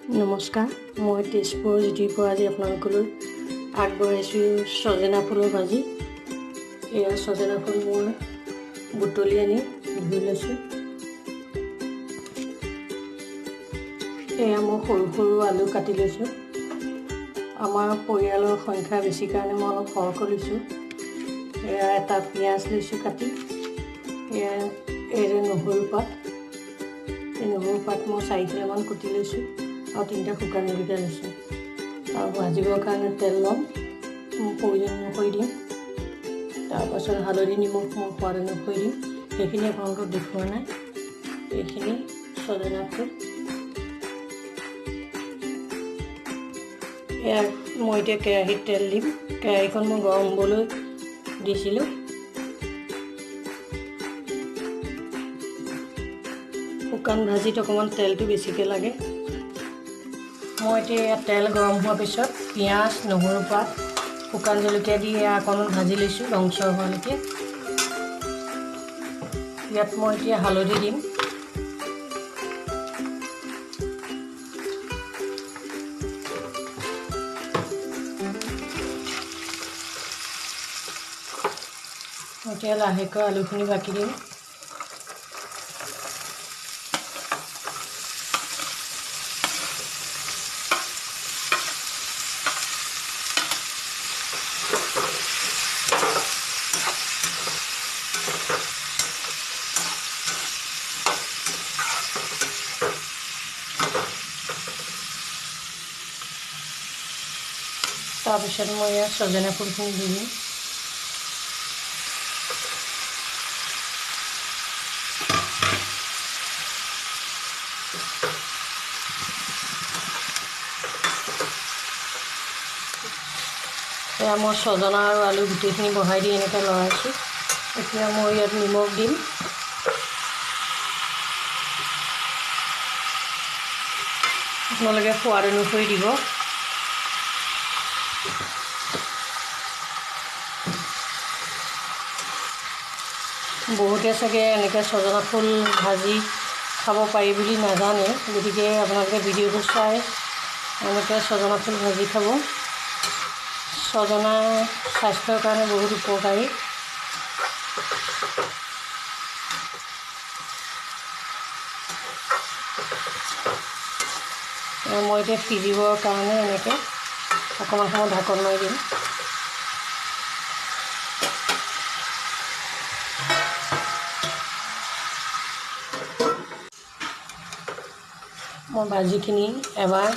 নমস্কাৰ, মই তেজপুৰ জিটিৰ পৰা আজি আপোনালোকলৈ আগবঢ়াইছোঁ ছজনা ফুলৰ ভাজি। এয়া ছজনা ফুল মই বুটলি আনি ধুই লৈছোঁ। এয়া মই সৰু সৰু আলু কাটি লৈছোঁ। আমাৰ পৰিয়ালৰ সংখ্যা বেছি কাৰণে মই অলপ সৰহকৈ লৈছোঁ। এয়া এটা পিঁয়াজ লৈছোঁ কাটি। এয়া নহৰু পাত। এই নহৰু পাত মই 4-5মান কুটি লৈছোঁ আৰু 3টা শুকান জলকীয়া লৈছোঁ। আৰু ভাজিবৰ কাৰণে তেল ল'ম, প্ৰয়োজন অনুসৰি দিম। তাৰপাছত হালধি নিমখ মই সোৱাদ অনুসৰি দিম। সেইখিনি আপোনালোকক দেখুওৱা নাই। এইখিনি ছজনা ফুল। এয়া মই এতিয়া কেৰাহীত তেল দিম। কেৰাহীখন মই গৰম হ'বলৈ দিছিলোঁ। শুকান ভাজিত অকণমান তেলটো বেছিকৈ লাগে। মই এতিয়া তেল গৰম হোৱাৰ পিছত পিঁয়াজ, নহৰু পাত, শুকান জলকীয়া দি অকণমান ভাজি লৈছোঁ ৰংচৰ হোৱালৈকে। ইয়াত মই এতিয়া হালধি দিম। এতিয়া লাহেকৈ আলুখিনি বাকি দিম। তাৰপিছত মই ইয়াত ছজনা ফুলখিনি দি দিম। এয়া মই ছজনা আৰু আলু গোটেইখিনি বহাই দি এনেকৈ লৰাইছোঁ। এতিয়া মই ইয়াত নিমখ দিম। আপোনালোকে সোৱাদ অনুসৰি দিব। বহুতে চাগে এনেকৈ ছজনা ফুল ভাজি খাব পাৰি বুলি নাজানে, গতিকে আপোনালোকে ভিডিঅ'টো চাই এনেকৈ ছজনা ফুল ভাজি খাব। ছজনা স্বাস্থ্যৰ কাৰণে বহুত উপকাৰী। মই এতিয়া সিজিবৰ কাৰণে এনেকৈ অকণমান সময় ঢাকন মাৰি দিম। মই ভাজিখিনি এবাৰ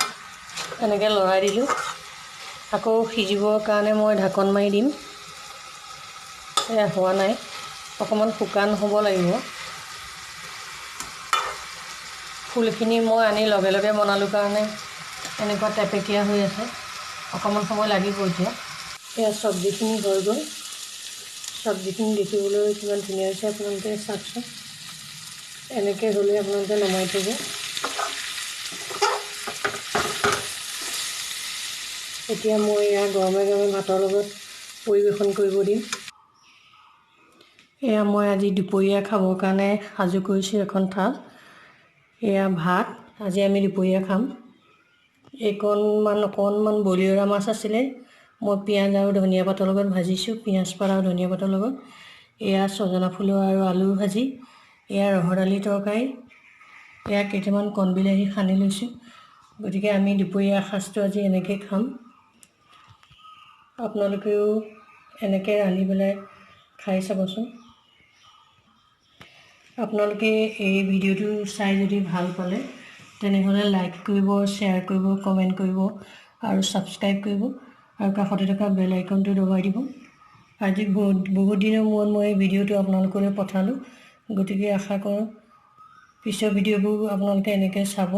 এনেকৈ লৰাই দিলোঁ। আকৌ সিজিবৰ কাৰণে মই ঢাকন মাৰি দিম। এয়া হোৱা নাই, অকণমান শুকান হ'ব লাগিব। ফুলখিনি মই আনি লগে লগে বনালোঁ কাৰণে এনেকুৱা টেপেকীয়া হৈ আছে। অকণমান সময় লাগিব এতিয়া। এয়া চব্জিখিনি হৈ গ'ল। চব্জিখিনি দেখিবলৈ কিমান ধুনীয়া হৈছে আপোনালোকে চাওকচোন। এনেকৈ হ'লে আপোনালোকে নমাই থ'ব। এতিয়া মই এয়া গৰমে গৰমে ভাতৰ লগত পৰিৱেশন কৰিব দিম। এয়া মই আজি দুপৰীয়া খাবৰ কাৰণে সাজু কৰিছোঁ এখন থাল। এয়া ভাত, আজি আমি দুপৰীয়া খাম। অকণমান বলিয়ৰা মাছ আছিলে, মই পিঁয়াজ আৰু ধনিয়া পাতৰ লগত ভাজিছোঁ, পিঁয়াজ পাত আৰু ধনিয়া পাতৰ লগত। এয়া ছজনা ফুলৰ আৰু আলু ভাজি। এয়া ৰহৰ দালি তৰকাৰী। এয়া কেইটামান কণবিলাহী সানি লৈছোঁ। গতিকে আমি দুপৰীয়া সাজটো আজি এনেকৈ খাম। আপোনালোকেও এনেকৈ ৰান্ধি পেলাই খাই চাবচোন। আপোনালোকে এই ভিডিঅ'টো চাই যদি ভাল পালে তেনেহ'লে লাইক কৰিব, শ্বেয়াৰ কৰিব, কমেণ্ট কৰিব আৰু ছাবস্ক্ৰাইব কৰিব আৰু কাষতে থকা বেল আইকনটো দবাই দিব। আজি বহুত দিনৰ মূৰত মই এই ভিডিঅ'টো আপোনালোকলৈ পঠালোঁ। গতিকে আশা কৰোঁ পিছৰ ভিডিঅ'বোৰ আপোনালোকে এনেকৈ চাব।